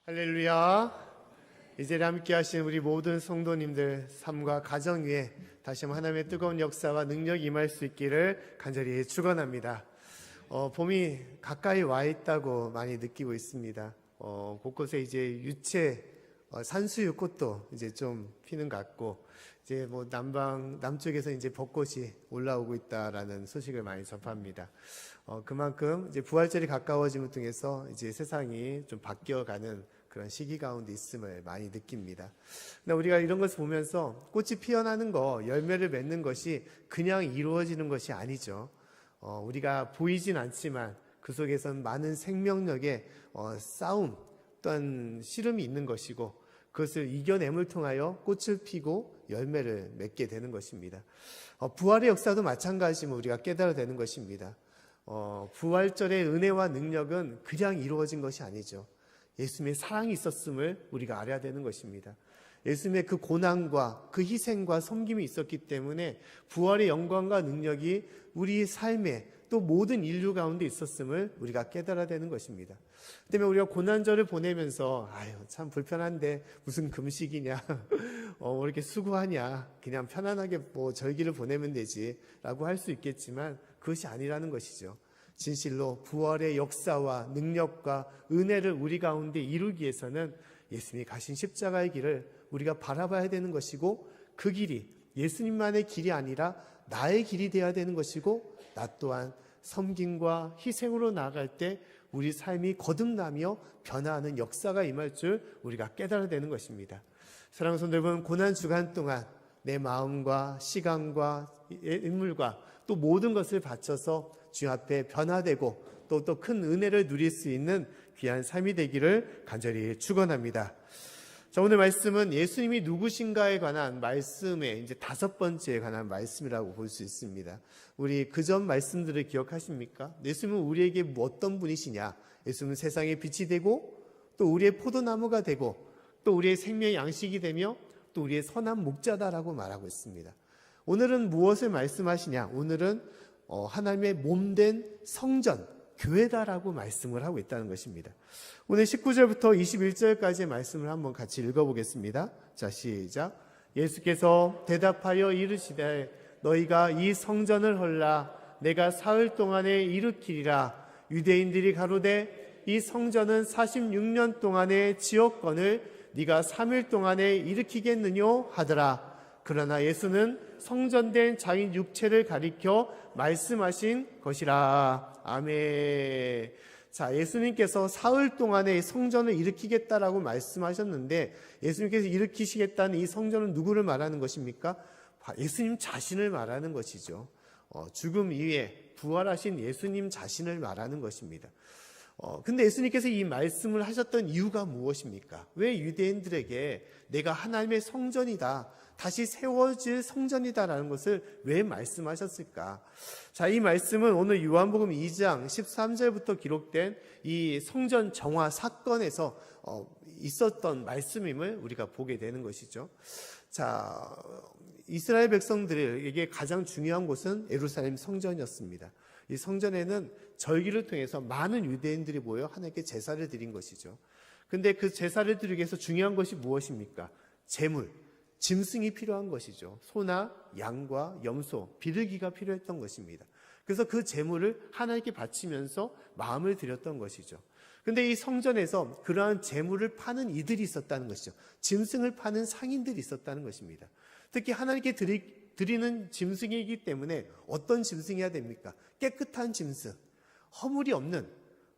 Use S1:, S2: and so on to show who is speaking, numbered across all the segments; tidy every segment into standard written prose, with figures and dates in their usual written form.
S1: 할렐루야. 이 자리에 함께 하신 우리 모든 성도님들 삶과 가정 위에 다시 한번 하나님의 뜨거운 역사와 능력이 임할 수 있기를 간절히 축원합니다. 봄이 가까이 와 있다고 많이 느끼고 있습니다. 곳곳에 이제 유채, 산수유 꽃도 이제 좀 피는 것 같고, 이제 뭐 남쪽에서 이제 벚꽃이 올라오고 있다라는 소식을 많이 접합니다. 그만큼 이제 부활절이 가까워짐을 통해서 이제 세상이 좀 바뀌어가는 그런 시기 가운데 있음을 많이 느낍니다. 근데 우리가 이런 것을 보면서 꽃이 피어나는 거, 열매를 맺는 것이 그냥 이루어지는 것이 아니죠. 우리가 보이진 않지만 그 속에선 많은 생명력의 싸움 또한 씨름이 있는 것이고, 그것을 이겨냄을 통하여 꽃을 피고 열매를 맺게 되는 것입니다. 부활의 역사도 마찬가지로 우리가 깨달아야 되는 것입니다. 부활절의 은혜와 능력은 그냥 이루어진 것이 아니죠. 예수님의 사랑이 있었음을 우리가 알아야 되는 것입니다. 예수님의 그 고난과 그 희생과 섬김이 있었기 때문에 부활의 영광과 능력이 우리 삶에 또 모든 인류 가운데 있었음을 우리가 깨달아야 되는 것입니다. 그 때문에 우리가 고난절을 보내면서 참 불편한데 무슨 금식이냐 왜 이렇게 수고하냐, 그냥 편안하게 절기를 보내면 되지 라고 할 수 있겠지만 그것이 아니라는 것이죠. 진실로 부활의 역사와 능력과 은혜를 우리 가운데 이루기 위해서는 예수님이 가신 십자가의 길을 우리가 바라봐야 되는 것이고, 그 길이 예수님만의 길이 아니라 나의 길이 되어야 되는 것이고, 나 또한 섬김과 희생으로 나아갈 때 우리 삶이 거듭나며 변화하는 역사가 임할 줄 우리가 깨달아야 되는 것입니다. 사랑하는 성도 여러분, 고난 주간 동안 내 마음과 시간과 인물과 또 모든 것을 바쳐서 주 앞에 변화되고 또 큰 은혜를 누릴 수 있는 귀한 삶이 되기를 간절히 축원합니다. 자, 오늘 말씀은 예수님이 누구신가에 관한 말씀의 이제 5번째에 관한 말씀이라고 볼 수 있습니다. 우리 그전 말씀들을 기억하십니까? 예수님은 우리에게 어떤 분이시냐? 예수님은 세상의 빛이 되고 또 우리의 포도나무가 되고 또 우리의 생명의 양식이 되며 또 우리의 선한 목자다라고 말하고 있습니다. 오늘은 무엇을 말씀하시냐? 오늘은 하나님의 몸된 성전, 교회다라고 말씀을 하고 있다는 것입니다. 오늘 19절부터 21절까지의 말씀을 한번 같이 읽어보겠습니다. 자, 시작. 예수께서 대답하여 이르시되 너희가 이 성전을 헐라 내가 사흘 동안에 일으키리라. 유대인들이 가로되 이 성전은 46년 동안의 지었건을 네가 3일 동안에 일으키겠느뇨 하더라. 그러나 예수는 성전된 자기 육체를 가리켜 말씀하신 것이라. 아멘. 자, 예수님께서 사흘 동안에 성전을 일으키겠다라고 말씀하셨는데, 예수님께서 일으키시겠다는 이 성전은 누구를 말하는 것입니까? 예수님 자신을 말하는 것이죠. 죽음 이후에 부활하신 예수님 자신을 말하는 것입니다. 근데 예수님께서 이 말씀을 하셨던 이유가 무엇입니까? 왜 유대인들에게 내가 하나님의 성전이다, 다시 세워질 성전이다라는 것을 왜 말씀하셨을까? 자, 이 말씀은 오늘 요한복음 2장 13절부터 기록된 이 성전 정화 사건에서 있었던 말씀임을 우리가 보게 되는 것이죠. 자, 이스라엘 백성들에게 가장 중요한 곳은 예루살렘 성전이었습니다. 이 성전에는 절기를 통해서 많은 유대인들이 모여 하나님께 제사를 드린 것이죠. 근데 그 제사를 드리기 위해서 중요한 것이 무엇입니까? 제물, 짐승이 필요한 것이죠. 소나 양과 염소, 비둘기가 필요했던 것입니다. 그래서 그 제물을 하나님께 바치면서 마음을 드렸던 것이죠. 근데 이 성전에서 그러한 제물을 파는 이들이 있었다는 것이죠. 짐승을 파는 상인들이 있었다는 것입니다. 특히 하나님께 드리는 짐승이기 때문에 어떤 짐승이어야 됩니까? 깨끗한 짐승, 허물이 없는,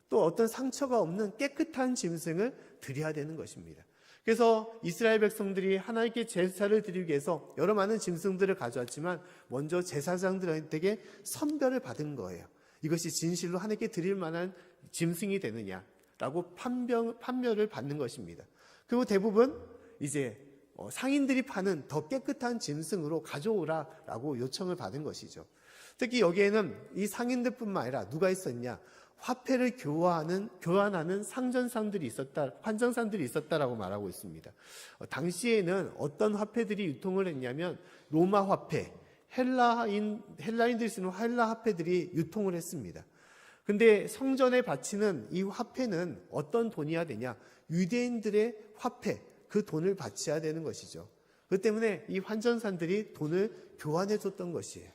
S1: 또 어떤 상처가 없는 깨끗한 짐승을 드려야 되는 것입니다. 그래서 이스라엘 백성들이 하나님께 제사를 드리기 위해서 여러 많은 짐승들을 가져왔지만 먼저 제사장들에게 선별을 받은 거예요. 이것이 진실로 하나님께 드릴 만한 짐승이 되느냐라고 판별을 받는 것입니다. 그리고 대부분 이제 상인들이 파는 더 깨끗한 짐승으로 가져오라라고 요청을 받은 것이죠. 특히 여기에는 이 상인들뿐만 아니라 누가 있었냐? 화폐를 교환하는 상전상들이 있었다, 환전상들이 있었다라고 말하고 있습니다. 당시에는 어떤 화폐들이 유통을 했냐면 로마 화폐, 헬라인들이 쓰는 헬라 화폐들이 유통을 했습니다. 근데 성전에 바치는 이 화폐는 어떤 돈이어야 되냐? 유대인들의 화폐, 그 돈을 바쳐야 되는 것이죠. 그 때문에 이 환전산들이 돈을 교환해 줬던 것이에요.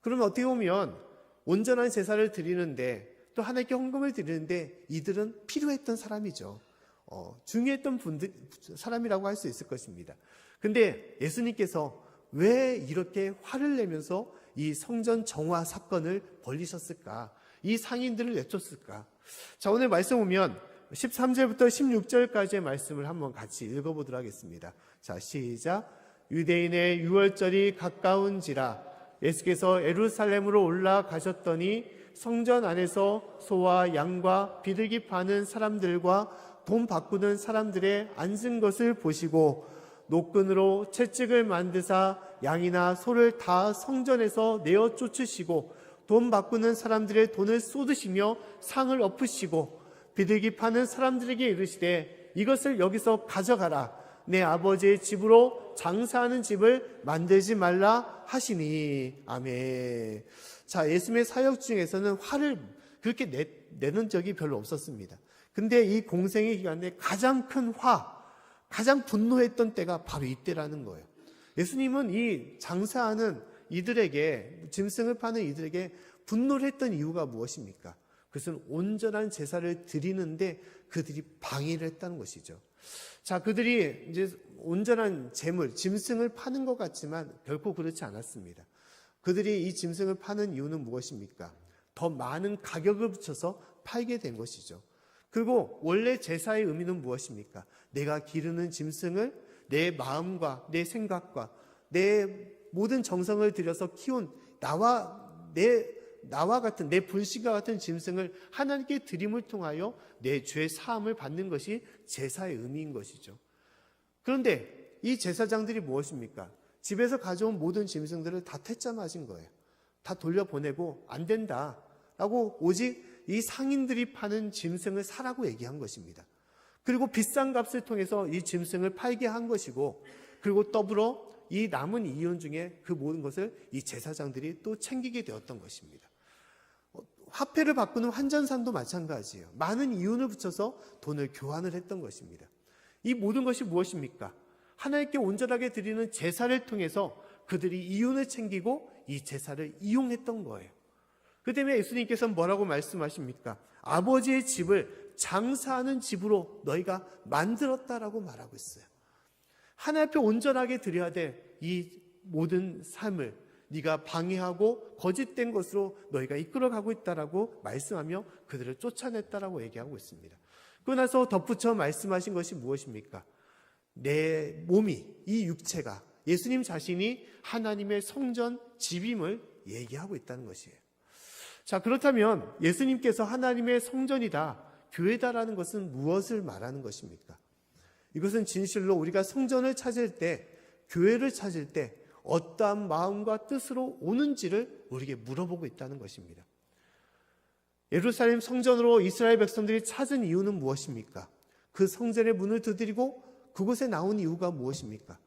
S1: 그러면 어떻게 보면 온전한 제사를 드리는데 또 하나님께 헌금을 드리는데 이들은 필요했던 사람이죠. 중요했던 사람이라고 할 수 있을 것입니다. 근데 예수님께서 왜 이렇게 화를 내면서 이 성전 정화 사건을 벌이셨을까? 이 상인들을 내쫓을까? 자, 오늘 말씀 보면 13절부터 16절까지의 말씀을 한번 같이 읽어보도록 하겠습니다. 자, 시작. 유대인의 유월절이 가까운지라 예수께서 예루살렘으로 올라가셨더니 성전 안에서 소와 양과 비둘기 파는 사람들과 돈 바꾸는 사람들의 앉은 것을 보시고 노끈으로 채찍을 만드사 양이나 소를 다 성전에서 내어 쫓으시고 돈 바꾸는 사람들의 돈을 쏟으시며 상을 엎으시고 비둘기 파는 사람들에게 이르시되 이것을 여기서 가져가라. 내 아버지의 집으로 장사하는 집을 만들지 말라 하시니. 아멘. 자, 예수님의 사역 중에서는 화를 그렇게 내는 적이 별로 없었습니다. 근데 이 공생의 기간에 가장 큰 가장 분노했던 때가 바로 이때라는 거예요. 예수님은 이 장사하는 이들에게, 짐승을 파는 이들에게 분노를 했던 이유가 무엇입니까? 그것은 온전한 제사를 드리는데 그들이 방해를 했다는 것이죠. 자, 그들이 이제 온전한 재물, 짐승을 파는 것 같지만 결코 그렇지 않았습니다. 그들이 이 짐승을 파는 이유는 무엇입니까? 더 많은 가격을 붙여서 팔게 된 것이죠. 그리고 원래 제사의 의미는 무엇입니까? 내가 기르는 짐승을 내 마음과 내 생각과 내 모든 정성을 들여서 키운 나와 같은 내 분신과 같은 짐승을 하나님께 드림을 통하여 내 죄 사함을 받는 것이 제사의 의미인 것이죠. 그런데 이 제사장들이 무엇입니까? 집에서 가져온 모든 짐승들을 다 퇴짜 맞은 거예요. 다 돌려보내고 안 된다라고 오직 이 상인들이 파는 짐승을 사라고 얘기한 것입니다. 그리고 비싼 값을 통해서 이 짐승을 팔게 한 것이고, 그리고 더불어 이 남은 이윤 중에 그 모든 것을 이 제사장들이 또 챙기게 되었던 것입니다. 화폐를 바꾸는 환전산도 마찬가지예요. 많은 이윤을 붙여서 돈을 교환을 했던 것입니다. 이 모든 것이 무엇입니까? 하나님께 온전하게 드리는 제사를 통해서 그들이 이윤을 챙기고 이 제사를 이용했던 거예요. 그 때문에 예수님께서는 뭐라고 말씀하십니까? 아버지의 집을 장사하는 집으로 너희가 만들었다라고 말하고 있어요. 하나님 앞에 온전하게 드려야 될 이 모든 삶을 네가 방해하고 거짓된 것으로 너희가 이끌어가고 있다라고 말씀하며 그들을 쫓아냈다라고 얘기하고 있습니다. 그러고 나서 덧붙여 말씀하신 것이 무엇입니까? 내 몸이, 이 육체가 예수님 자신이 하나님의 성전 집임을 얘기하고 있다는 것이에요. 자, 그렇다면 예수님께서 하나님의 성전이다, 교회다라는 것은 무엇을 말하는 것입니까? 이것은 진실로 우리가 성전을 찾을 때, 교회를 찾을 때 어떠한 마음과 뜻으로 오는지를 우리에게 물어보고 있다는 것입니다. 예루살렘 성전으로 이스라엘 백성들이 찾은 이유는 무엇입니까? 그 성전의 문을 두드리고 그곳에 나온 이유가 무엇입니까?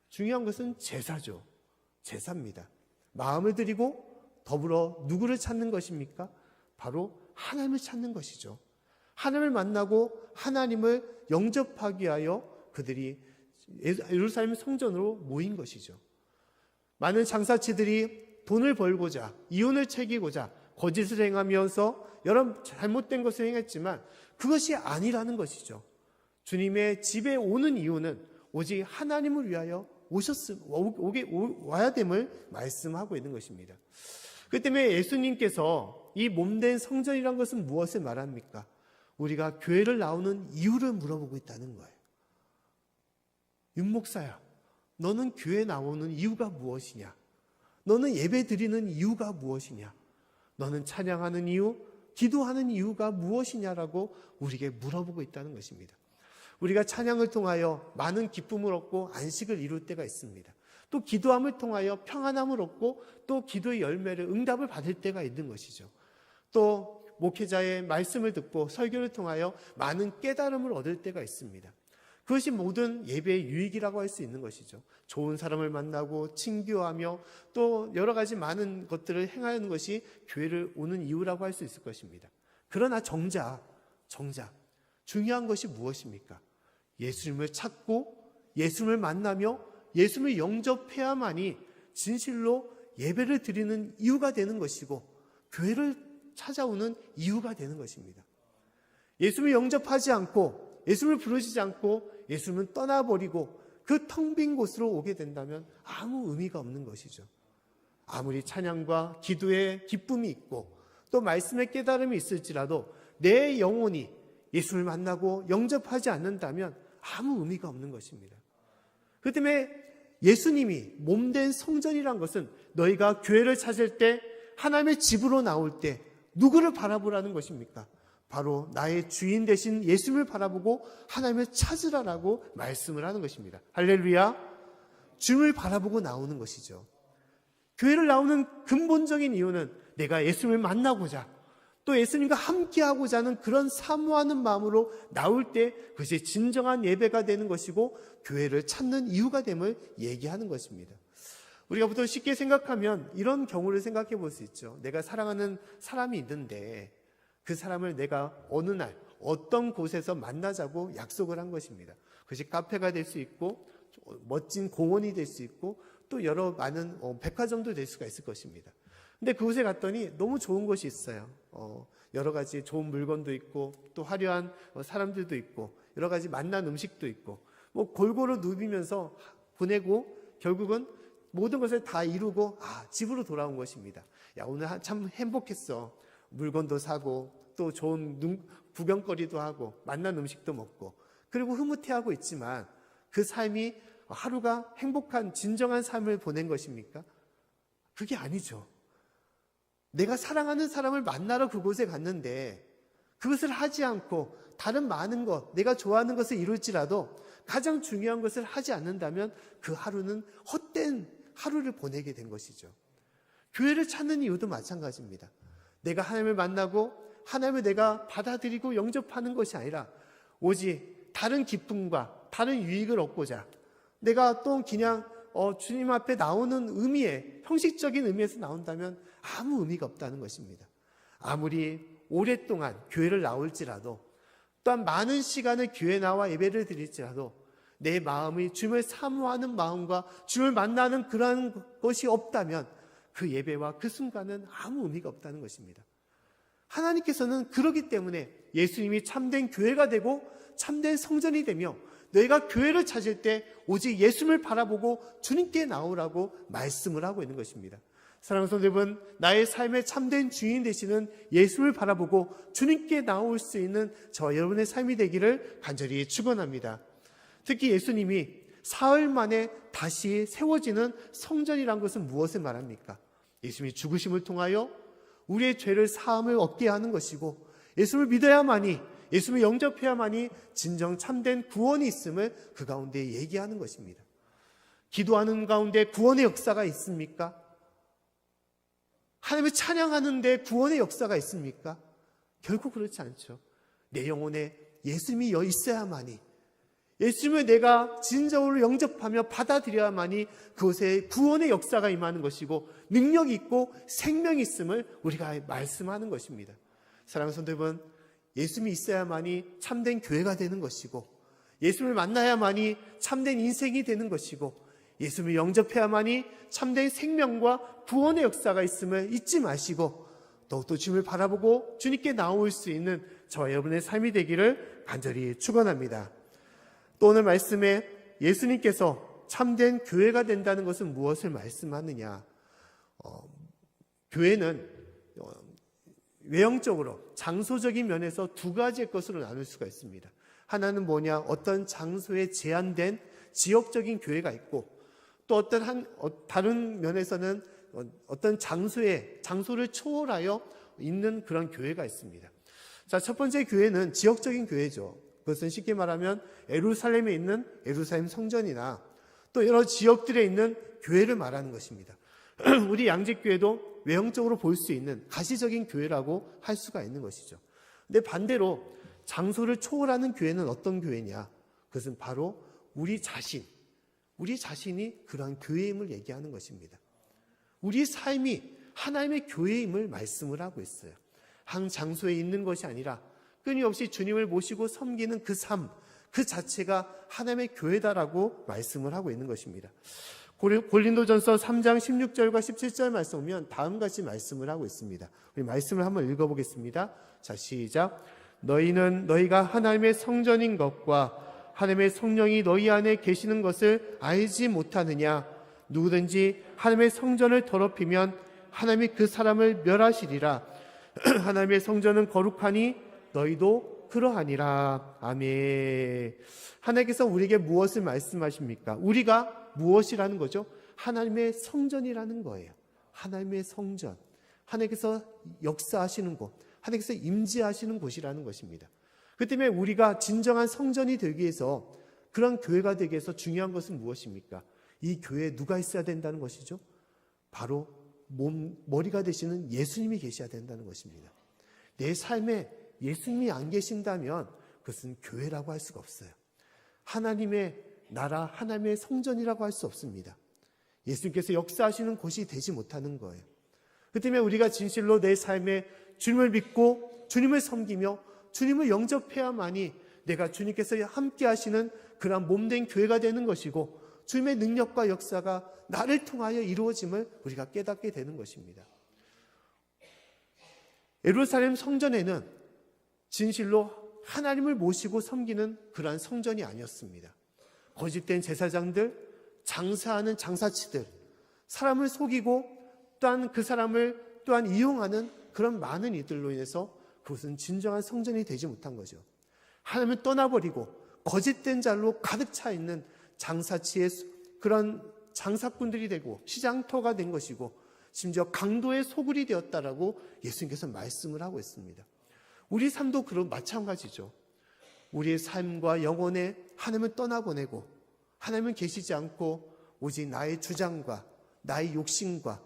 S1: 중요한 것은 제사죠. 제사입니다. 마음을 드리고 더불어 누구를 찾는 것입니까? 바로 하나님을 찾는 것이죠. 하나님을 만나고 하나님을 영접하기 위하여 그들이 예루살렘 성전으로 모인 것이죠. 많은 장사치들이 돈을 벌고자, 이윤을 챙기고자 거짓을 행하면서 여러 잘못된 것을 행했지만 그것이 아니라는 것이죠. 주님의 집에 오는 이유는 오직 하나님을 위하여 와야 됨을 말씀하고 있는 것입니다. 그 때문에 예수님께서 이 몸된 성전이란 것은 무엇을 말합니까? 우리가 교회를 나오는 이유를 물어보고 있다는 거예요. 윤목사야, 너는 교회 나오는 이유가 무엇이냐? 너는 예배 드리는 이유가 무엇이냐? 너는 찬양하는 이유, 기도하는 이유가 무엇이냐라고 우리에게 물어보고 있다는 것입니다. 우리가 찬양을 통하여 많은 기쁨을 얻고 안식을 이룰 때가 있습니다. 또 기도함을 통하여 평안함을 얻고 또 기도의 열매를, 응답을 받을 때가 있는 것이죠. 또 목회자의 말씀을 듣고 설교를 통하여 많은 깨달음을 얻을 때가 있습니다. 그것이 모든 예배의 유익이라고 할 수 있는 것이죠. 좋은 사람을 만나고 친교하며 또 여러 가지 많은 것들을 행하는 것이 교회를 오는 이유라고 할 수 있을 것입니다. 그러나 정작 중요한 것이 무엇입니까? 예수님을 찾고 예수님을 만나며 예수님을 영접해야만이 진실로 예배를 드리는 이유가 되는 것이고 교회를 찾아오는 이유가 되는 것입니다. 예수님을 영접하지 않고 예수님을 부르시지 않고 예수님은 떠나버리고 그 텅 빈 곳으로 오게 된다면 아무 의미가 없는 것이죠. 아무리 찬양과 기도에 기쁨이 있고 또 말씀의 깨달음이 있을지라도 내 영혼이 예수를 만나고 영접하지 않는다면 아무 의미가 없는 것입니다. 그 때문에 예수님이 몸된 성전이란 것은 너희가 교회를 찾을 때 하나님의 집으로 나올 때 누구를 바라보라는 것입니까? 바로 나의 주인 되신 예수님을 바라보고 하나님을 찾으라라고 말씀을 하는 것입니다. 할렐루야. 주님을 바라보고 나오는 것이죠. 교회를 나오는 근본적인 이유는 내가 예수님을 만나고자 또 예수님과 함께하고자 하는 그런 사모하는 마음으로 나올 때 그것이 진정한 예배가 되는 것이고 교회를 찾는 이유가 됨을 얘기하는 것입니다. 우리가 보통 쉽게 생각하면 이런 경우를 생각해 볼 수 있죠. 내가 사랑하는 사람이 있는데 그 사람을 내가 어느 날 어떤 곳에서 만나자고 약속을 한 것입니다. 그것이 카페가 될 수 있고 멋진 공원이 될 수 있고 또 여러 많은 백화점도 될 수가 있을 것입니다. 근데 그곳에 갔더니 너무 좋은 곳이 있어요. 여러 가지 좋은 물건도 있고 또 화려한 사람들도 있고 여러 가지 맛난 음식도 있고 골고루 누비면서 보내고 결국은 모든 것을 다 이루고 집으로 돌아온 것입니다. 야, 오늘 참 행복했어. 물건도 사고 또 좋은 구경거리도 하고 맛난 음식도 먹고 그리고 흐뭇해하고 있지만 그 삶이 하루가 행복한 진정한 삶을 보낸 것입니까? 그게 아니죠. 내가 사랑하는 사람을 만나러 그곳에 갔는데 그것을 하지 않고 다른 많은 것, 내가 좋아하는 것을 이룰지라도 가장 중요한 것을 하지 않는다면 그 하루는 헛된 하루를 보내게 된 것이죠. 교회를 찾는 이유도 마찬가지입니다. 내가 하나님을 만나고 하나님을 내가 받아들이고 영접하는 것이 아니라 오직 다른 기쁨과 다른 유익을 얻고자 내가 또 그냥 주님 앞에 나오는 의미에 형식적인 의미에서 나온다면 아무 의미가 없다는 것입니다. 아무리 오랫동안 교회를 나올지라도 또한 많은 시간을 교회에 나와 예배를 드릴지라도 내 마음이 주님을 사모하는 마음과 주님을 만나는 그러한 것이 없다면 그 예배와 그 순간은 아무 의미가 없다는 것입니다. 하나님께서는 그렇기 때문에 예수님이 참된 교회가 되고 참된 성전이 되며 너희가 교회를 찾을 때 오직 예수님을 바라보고 주님께 나오라고 말씀을 하고 있는 것입니다. 사랑하는 성도 여러분, 나의 삶의 참된 주인 되시는 예수를 바라보고 주님께 나올 수 있는 저와 여러분의 삶이 되기를 간절히 축원합니다. 특히 예수님이 사흘 만에 다시 세워지는 성전이란 것은 무엇을 말합니까? 예수님이 죽으심을 통하여 우리의 죄를 사함을 얻게 하는 것이고 예수를 믿어야만이 예수를 영접해야만이 진정 참된 구원이 있음을 그 가운데 얘기하는 것입니다. 기도하는 가운데 구원의 역사가 있습니까? 하나님을 찬양하는데 구원의 역사가 있습니까? 결코 그렇지 않죠. 내 영혼에 예수님이 있어야만이 예수님을 내가 진정으로 영접하며 받아들여야만이 그곳에 구원의 역사가 임하는 것이고 능력이 있고 생명이 있음을 우리가 말씀하는 것입니다. 사랑하는 성도 여러분, 예수님이 있어야만이 참된 교회가 되는 것이고 예수님을 만나야만이 참된 인생이 되는 것이고 예수님을 영접해야만이 참된 생명과 구원의 역사가 있음을 잊지 마시고 더욱더 주님을 바라보고 주님께 나올 수 있는 저와 여러분의 삶이 되기를 간절히 축원합니다. 또 오늘 말씀에 예수님께서 참된 교회가 된다는 것은 무엇을 말씀하느냐? 교회는 외형적으로 장소적인 면에서 두 가지의 것으로 나눌 수가 있습니다. 하나는 뭐냐? 어떤 장소에 제한된 지역적인 교회가 있고 또 다른 면에서는 어떤 장소를 초월하여 있는 그런 교회가 있습니다. 자, 첫 번째 교회는 지역적인 교회죠. 그것은 쉽게 말하면 예루살렘에 있는 예루살렘 성전이나 또 여러 지역들에 있는 교회를 말하는 것입니다. 우리 양재교회도 외형적으로 볼 수 있는 가시적인 교회라고 할 수가 있는 것이죠. 근데 반대로 장소를 초월하는 교회는 어떤 교회냐? 그것은 바로 우리 자신이 그러한 교회임을 얘기하는 것입니다. 우리 삶이 하나님의 교회임을 말씀을 하고 있어요. 한 장소에 있는 것이 아니라 끊임없이 주님을 모시고 섬기는 그 삶, 그 자체가 하나님의 교회다라고 말씀을 하고 있는 것입니다. 고린도전서 3장 16절과 17절 말씀 보면 다음같이 말씀을 하고 있습니다. 우리 말씀을 한번 읽어보겠습니다. 자, 시작. 너희가 하나님의 성전인 것과 하나님의 성령이 너희 안에 계시는 것을 알지 못하느냐? 누구든지 하나님의 성전을 더럽히면 하나님이 그 사람을 멸하시리라. 하나님의 성전은 거룩하니 너희도 그러하니라. 아멘. 하나님께서 우리에게 무엇을 말씀하십니까? 우리가 무엇이라는 거죠? 하나님의 성전이라는 거예요. 하나님의 성전. 하나님께서 역사하시는 곳, 하나님께서 임재하시는 곳이라는 것입니다. 그 때문에 우리가 진정한 성전이 되기 위해서, 그런 교회가 되기 위해서 중요한 것은 무엇입니까? 이 교회에 누가 있어야 된다는 것이죠? 바로 머리가 되시는 예수님이 계셔야 된다는 것입니다. 내 삶에 예수님이 안 계신다면 그것은 교회라고 할 수가 없어요. 하나님의 나라, 하나님의 성전이라고 할 수 없습니다. 예수님께서 역사하시는 곳이 되지 못하는 거예요. 그 때문에 우리가 진실로 내 삶에 주님을 믿고 주님을 섬기며 주님을 영접해야만이 내가 주님께서 함께 하시는 그런 몸된 교회가 되는 것이고, 주님의 능력과 역사가 나를 통하여 이루어짐을 우리가 깨닫게 되는 것입니다. 예루살렘 성전에는 진실로 하나님을 모시고 섬기는 그러한 성전이 아니었습니다. 거짓된 제사장들, 장사하는 장사치들, 사람을 속이고 또한 그 사람을 또한 이용하는 그런 많은 이들로 인해서 그것은 진정한 성전이 되지 못한 거죠. 하나님을 떠나버리고 거짓된 자로 가득 차 있는 장사치의 그런 장사꾼들이 되고 시장터가 된 것이고, 심지어 강도의 소굴이 되었다라고 예수님께서 말씀을 하고 있습니다. 우리 삶도 그런 마찬가지죠. 우리의 삶과 영혼에 하나님을 떠나보내고 하나님은 계시지 않고 오직 나의 주장과 나의 욕심과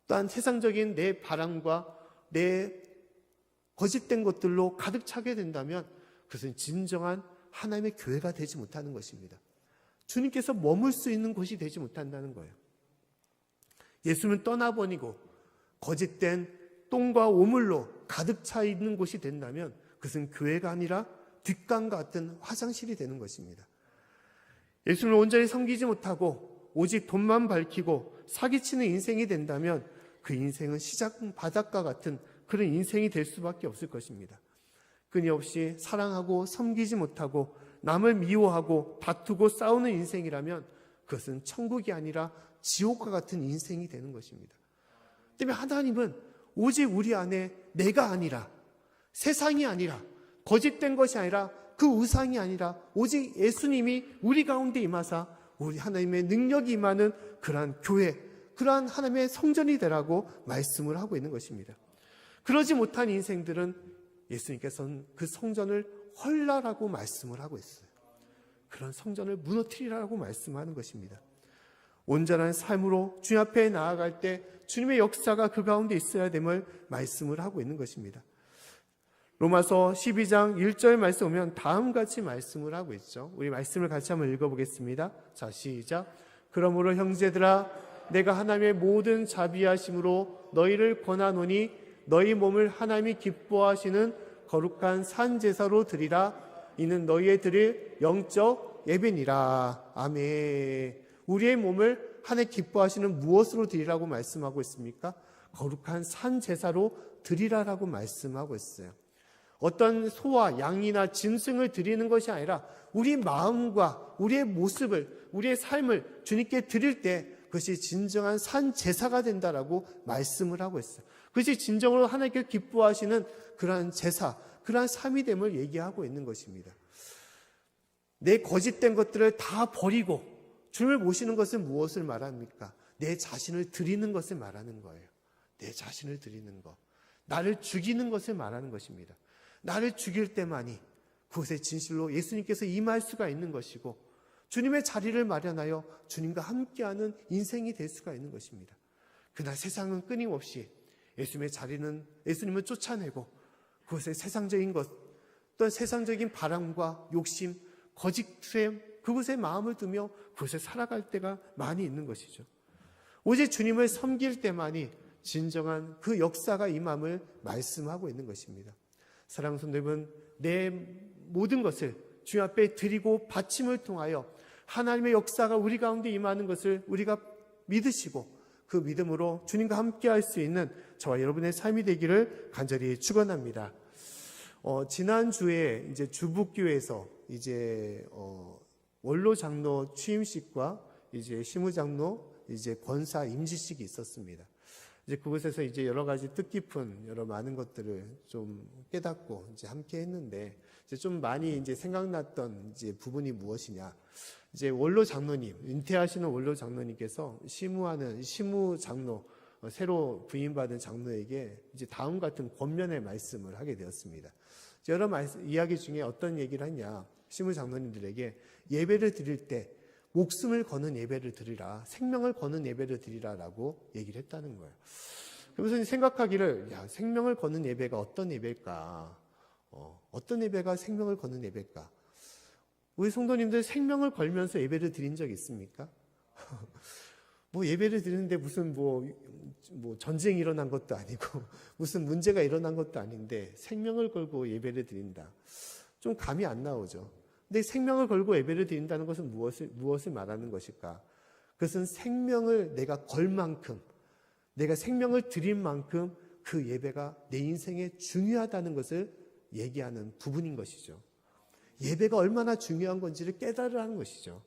S1: 또한 세상적인 내 바람과 내 거짓된 것들로 가득 차게 된다면 그것은 진정한 하나님의 교회가 되지 못하는 것입니다. 주님께서 머물 수 있는 곳이 되지 못한다는 거예요. 예수는 떠나버리고 거짓된 똥과 오물로 가득 차 있는 곳이 된다면 그것은 교회가 아니라 뒷강과 같은 화장실이 되는 것입니다. 예수를 온전히 섬기지 못하고 오직 돈만 밝히고 사기치는 인생이 된다면 그 인생은 시작 바닷가 같은 그런 인생이 될 수밖에 없을 것입니다. 끊임없이 사랑하고 섬기지 못하고 남을 미워하고 다투고 싸우는 인생이라면 그것은 천국이 아니라 지옥과 같은 인생이 되는 것입니다. 때문에 하나님은 오직 우리 안에 내가 아니라, 세상이 아니라, 거짓된 것이 아니라, 그 우상이 아니라 오직 예수님이 우리 가운데 임하사 우리 하나님의 능력이 임하는 그러한 교회, 그러한 하나님의 성전이 되라고 말씀을 하고 있는 것입니다. 그러지 못한 인생들은 예수님께서는 그 성전을 헐라라고 말씀을 하고 있어요. 그런 성전을 무너뜨리라고 말씀하는 것입니다. 온전한 삶으로 주님 앞에 나아갈 때 주님의 역사가 그 가운데 있어야 됨을 말씀을 하고 있는 것입니다. 로마서 12장 1절 말씀 보면 다음같이 말씀을 하고 있죠. 우리 말씀을 같이 한번 읽어보겠습니다. 자, 시작. 그러므로 형제들아, 내가 하나님의 모든 자비하심으로 너희를 권하노니 너희 몸을 하나님이 기뻐하시는 거룩한 산 제사로 드리라. 이는 너희의 드릴 영적 예배니라. 아멘. 우리의 몸을 하나님 기뻐하시는 무엇으로 드리라고 말씀하고 있습니까? 거룩한 산 제사로 드리라라고 말씀하고 있어요. 어떤 소와 양이나 짐승을 드리는 것이 아니라 우리 마음과 우리의 모습을, 우리의 삶을 주님께 드릴 때 그것이 진정한 산 제사가 된다라고 말씀을 하고 있어요. 그것이 진정으로 하나님께 기뻐하시는 그러한 제사, 그러한 삶이됨을 얘기하고 있는 것입니다. 내 거짓된 것들을 다 버리고 주님을 모시는 것은 무엇을 말합니까? 내 자신을 드리는 것을 말하는 거예요. 내 자신을 드리는 것. 나를 죽이는 것을 말하는 것입니다. 나를 죽일 때만이 그곳에 진실로 예수님께서 임할 수가 있는 것이고 주님의 자리를 마련하여 주님과 함께하는 인생이 될 수가 있는 것입니다. 그날 세상은 끊임없이 예수님을 쫓아내고 그것에 세상적인 것, 또 세상적인 바람과 욕심, 거짓됨, 그곳에 마음을 두며 그곳에 살아갈 때가 많이 있는 것이죠. 오직 주님을 섬길 때만이 진정한 그 역사가 임함을 말씀하고 있는 것입니다. 사랑하는 성도 여러분, 내 모든 것을 주님 앞에 드리고 바침을 통하여 하나님의 역사가 우리 가운데 임하는 것을 우리가 믿으시고 그 믿음으로 주님과 함께 할 수 있는 저와 여러분의 삶이 되기를 간절히 축원합니다. 지난주에 이제 주북교회에서 이제 원로 장로 취임식과 이제 시무장로 이제 권사 임지식이 있었습니다. 이제 그곳에서 이제 여러 가지 뜻깊은 여러 많은 것들을 좀 깨닫고 이제 함께 했는데, 이제 좀 많이 이제 생각났던 이제 부분이 무엇이냐. 이제 원로 장로님, 은퇴하시는 원로 장로님께서 시무 장로, 새로 부임받은 장로에게 이제 다음 같은 권면의 말씀을 하게 되었습니다. 여러 이야기 중에 어떤 얘기를 하냐. 시무 장로님들에게 예배를 드릴 때 목숨을 거는 예배를 드리라, 생명을 거는 예배를 드리라라고 얘기를 했다는 거예요. 그러면서 생각하기를, 생명을 거는 예배가 어떤 예배일까? 어떤 예배가 생명을 거는 예배일까? 우리 성도님들 생명을 걸면서 예배를 드린 적 있습니까? 뭐 예배를 드리는데 무슨 뭐 전쟁이 일어난 것도 아니고 무슨 문제가 일어난 것도 아닌데 생명을 걸고 예배를 드린다. 좀 감이 안 나오죠. 근데 생명을 걸고 예배를 드린다는 것은 무엇을 말하는 것일까? 그것은 생명을 내가 걸 만큼, 내가 생명을 드린 만큼 그 예배가 내 인생에 중요하다는 것을 얘기하는 부분인 것이죠. 예배가 얼마나 중요한 건지를 깨달으라 하는 것이죠.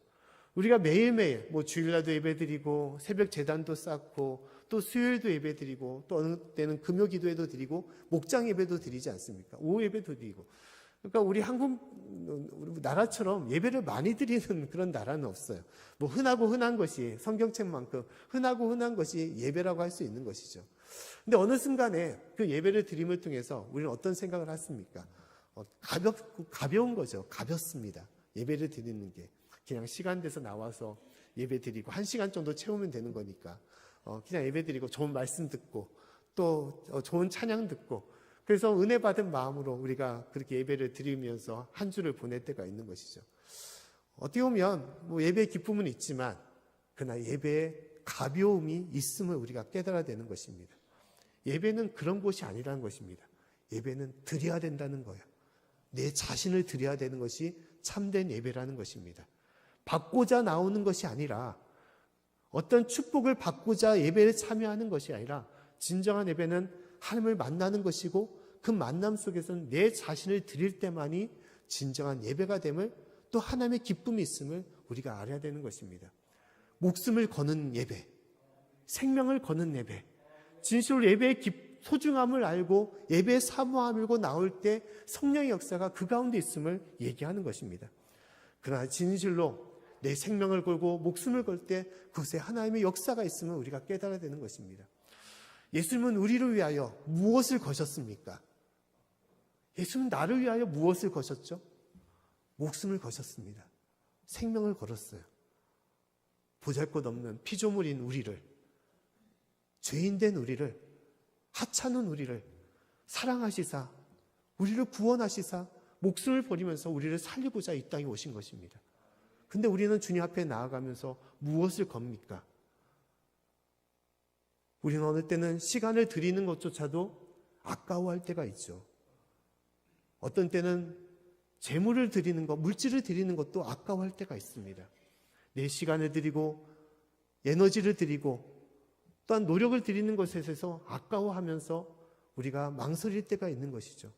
S1: 우리가 매일매일 주일날도 예배드리고 새벽 제단도 쌓고 또 수요일도 예배드리고 또 어느 때는 금요 기도회도 드리고 목장 예배도 드리지 않습니까? 오후 예배도 드리고. 그러니까 우리 나라처럼 예배를 많이 드리는 그런 나라는 없어요. 흔하고 흔한 것이, 성경책만큼 흔하고 흔한 것이 예배라고 할 수 있는 것이죠. 근데 어느 순간에 그 예배를 드림을 통해서 우리는 어떤 생각을 했습니까? 가벼운 거죠. 가볍습니다. 예배를 드리는 게. 그냥 시간 돼서 나와서 예배 드리고 1시간 정도 채우면 되는 거니까 그냥 예배 드리고 좋은 말씀 듣고 또 좋은 찬양 듣고, 그래서 은혜 받은 마음으로 우리가 그렇게 예배를 드리면서 한 주를 보낼 때가 있는 것이죠. 어떻게 보면 예배의 기쁨은 있지만 그러나 예배의 가벼움이 있음을 우리가 깨달아야 되는 것입니다. 예배는 그런 것이 아니라는 것입니다. 예배는 드려야 된다는 거예요. 내 자신을 드려야 되는 것이 참된 예배라는 것입니다. 받고자 나오는 것이 아니라, 어떤 축복을 받고자 예배에 참여하는 것이 아니라, 진정한 예배는 하나님을 만나는 것이고 그 만남 속에서는 내 자신을 드릴 때만이 진정한 예배가 됨을, 또 하나님의 기쁨이 있음을 우리가 알아야 되는 것입니다. 목숨을 거는 예배, 생명을 거는 예배, 진실로 예배의 소중함을 알고 예배의 사모함을 알고 나올 때 성령의 역사가 그 가운데 있음을 얘기하는 것입니다. 그러나 진실로 내 생명을 걸고 목숨을 걸 때 그것에 하나님의 역사가 있음을 우리가 깨달아야 되는 것입니다. 예수님은 우리를 위하여 무엇을 거셨습니까? 예수님은 나를 위하여 무엇을 거셨죠? 목숨을 거셨습니다. 생명을 걸었어요. 보잘것없는 피조물인 우리를, 죄인된 우리를, 하찮은 우리를 사랑하시사, 우리를 구원하시사 목숨을 버리면서 우리를 살리고자 이 땅에 오신 것입니다. 근데 우리는 주님 앞에 나아가면서 무엇을 겁니까? 우리는 어느 때는 시간을 드리는 것조차도 아까워할 때가 있죠. 어떤 때는 재물을 드리는 것, 물질을 드리는 것도 아까워할 때가 있습니다. 내 시간을 드리고 에너지를 드리고 또한 노력을 드리는 것에 있어서 아까워하면서 우리가 망설일 때가 있는 것이죠.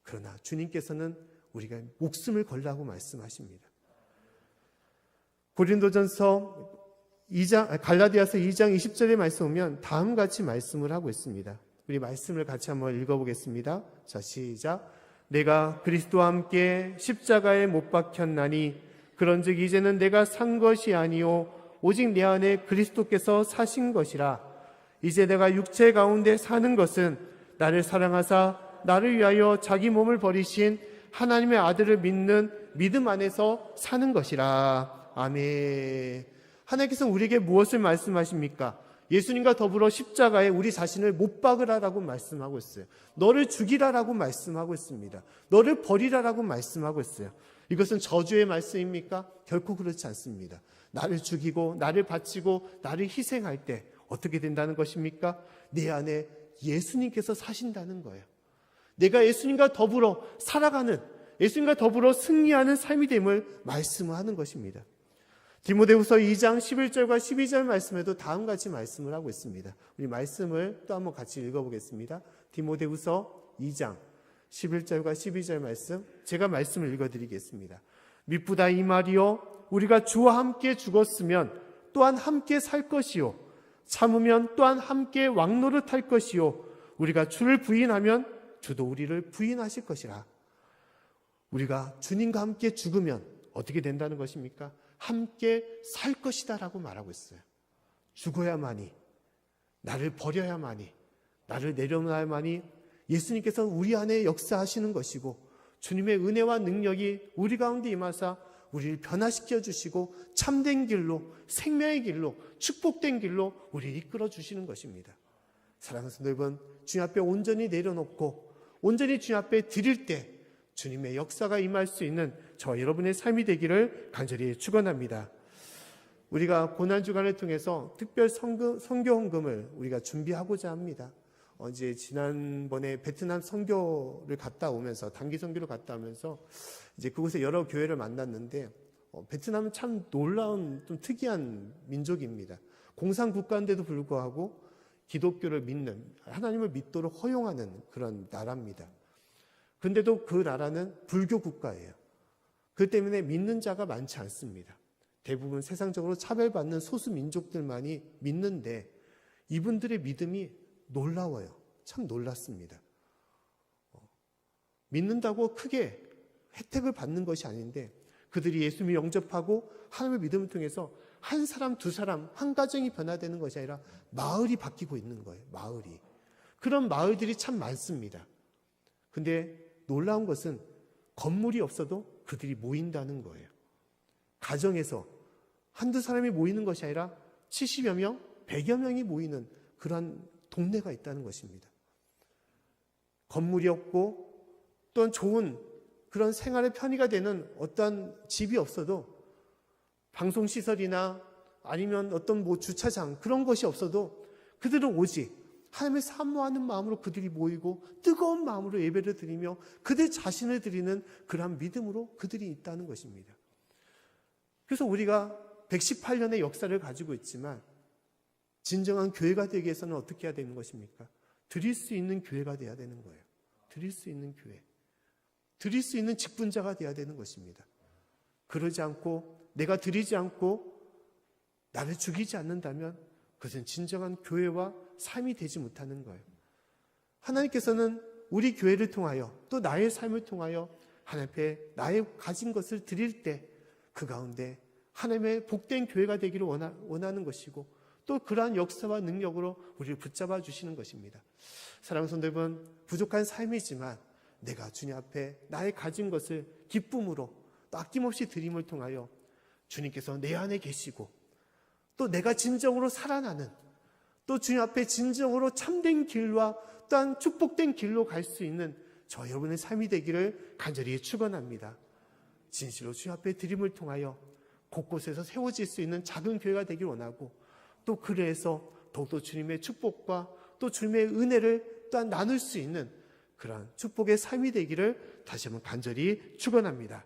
S1: 그러나 주님께서는 우리가 목숨을 걸라고 말씀하십니다. 고린도전서 갈라디아서 2장 20절의 말씀 보면 다음같이 말씀을 하고 있습니다. 우리 말씀을 같이 한번 읽어보겠습니다. 자, 시작. 내가 그리스도와 함께 십자가에 못 박혔나니 그런즉 이제는 내가 산 것이 아니요 오직 내 안에 그리스도께서 사신 것이라. 이제 내가 육체 가운데 사는 것은 나를 사랑하사 나를 위하여 자기 몸을 버리신 하나님의 아들을 믿는 믿음 안에서 사는 것이라. 아멘. 하나님께서 우리에게 무엇을 말씀하십니까? 예수님과 더불어 십자가에 우리 자신을 못 박으라라고 말씀하고 있어요. 너를 죽이라라고 말씀하고 있습니다. 너를 버리라라고 말씀하고 있어요. 이것은 저주의 말씀입니까? 결코 그렇지 않습니다. 나를 죽이고 나를 바치고 나를 희생할 때 어떻게 된다는 것입니까? 내 안에 예수님께서 사신다는 거예요. 내가 예수님과 더불어 살아가는, 예수님과 더불어 승리하는 삶이 됨을 말씀하는 것입니다. 디모데후서 2장 11절과 12절 말씀에도 다음 같이 말씀을 하고 있습니다. 우리 말씀을 또 한번 같이 읽어보겠습니다. 디모데후서 2장 11절과 12절 말씀, 제가 말씀을 읽어드리겠습니다. 미쁘다 이 말이요, 우리가 주와 함께 죽었으면 또한 함께 살 것이요, 참으면 또한 함께 왕노릇할 것이요, 우리가 주를 부인하면 주도 우리를 부인하실 것이라. 우리가 주님과 함께 죽으면 어떻게 된다는 것입니까? 함께 살 것이다 라고 말하고 있어요. 죽어야만이, 나를 버려야만이, 나를 내려놔야만이 예수님께서 우리 안에 역사하시는 것이고, 주님의 은혜와 능력이 우리 가운데 임하사 우리를 변화시켜 주시고 참된 길로, 생명의 길로, 축복된 길로 우리를 이끌어 주시는 것입니다. 사랑하는 성도 여러분, 주님 앞에 온전히 내려놓고 온전히 주님 앞에 드릴 때 주님의 역사가 임할 수 있는 저 여러분의 삶이 되기를 간절히 축원합니다. 우리가 고난주간을 통해서 특별 선교 헌금을 우리가 준비하고자 합니다. 이제 지난번에 베트남 선교를 갔다 오면서, 단기 선교를 갔다 오면서 이제 그곳에 여러 교회를 만났는데, 베트남은 참 놀라운 좀 특이한 민족입니다. 공산국가인데도 불구하고 기독교를 믿는, 하나님을 믿도록 허용하는 그런 나라입니다. 그런데도 그 나라는 불교 국가예요. 그 때문에 믿는 자가 많지 않습니다. 대부분 세상적으로 차별받는 소수 민족들만이 믿는데, 이분들의 믿음이 놀라워요. 참 놀랐습니다. 믿는다고 크게 혜택을 받는 것이 아닌데, 그들이 예수님을 영접하고 하나님의 믿음을 통해서 한 사람, 두 사람, 한 가정이 변화되는 것이 아니라 마을이 바뀌고 있는 거예요. 마을이. 그런 마을들이 참 많습니다. 근데 놀라운 것은 건물이 없어도 그들이 모인다는 거예요. 가정에서 한두 사람이 모이는 것이 아니라 70여 명, 100여 명이 모이는 그런 동네가 있다는 것입니다. 건물이 없고 또한 좋은 그런 생활의 편의가 되는 어떤 집이 없어도, 방송시설이나 아니면 어떤 주차장, 그런 것이 없어도 그들은 오직 하나님을 사모하는 마음으로 그들이 모이고 뜨거운 마음으로 예배를 드리며 그들 자신을 드리는 그러한 믿음으로 그들이 있다는 것입니다. 그래서 우리가 118년의 역사를 가지고 있지만 진정한 교회가 되기 위해서는 어떻게 해야 되는 것입니까? 드릴 수 있는 교회가 되어야 되는 거예요. 드릴 수 있는 교회. 드릴 수 있는 직분자가 되어야 되는 것입니다. 그러지 않고, 내가 드리지 않고 나를 죽이지 않는다면 그것은 진정한 교회와 삶이 되지 못하는 거예요. 하나님께서는 우리 교회를 통하여, 또 나의 삶을 통하여 하나님 앞에 나의 가진 것을 드릴 때 그 가운데 하나님의 복된 교회가 되기를 원하는 것이고, 또 그러한 역사와 능력으로 우리를 붙잡아 주시는 것입니다. 사랑하는 성도 여러분, 부족한 삶이지만 내가 주님 앞에 나의 가진 것을 기쁨으로 또 아낌없이 드림을 통하여 주님께서 내 안에 계시고, 또 내가 진정으로 살아나는, 또 주님 앞에 진정으로 참된 길과 또한 축복된 길로 갈 수 있는 저 여러분의 삶이 되기를 간절히 축원합니다. 진실로 주님 앞에 드림을 통하여 곳곳에서 세워질 수 있는 작은 교회가 되길 원하고, 또 그래서 더욱더 주님의 축복과 또 주님의 은혜를 또한 나눌 수 있는 그런 축복의 삶이 되기를 다시 한번 간절히 축원합니다.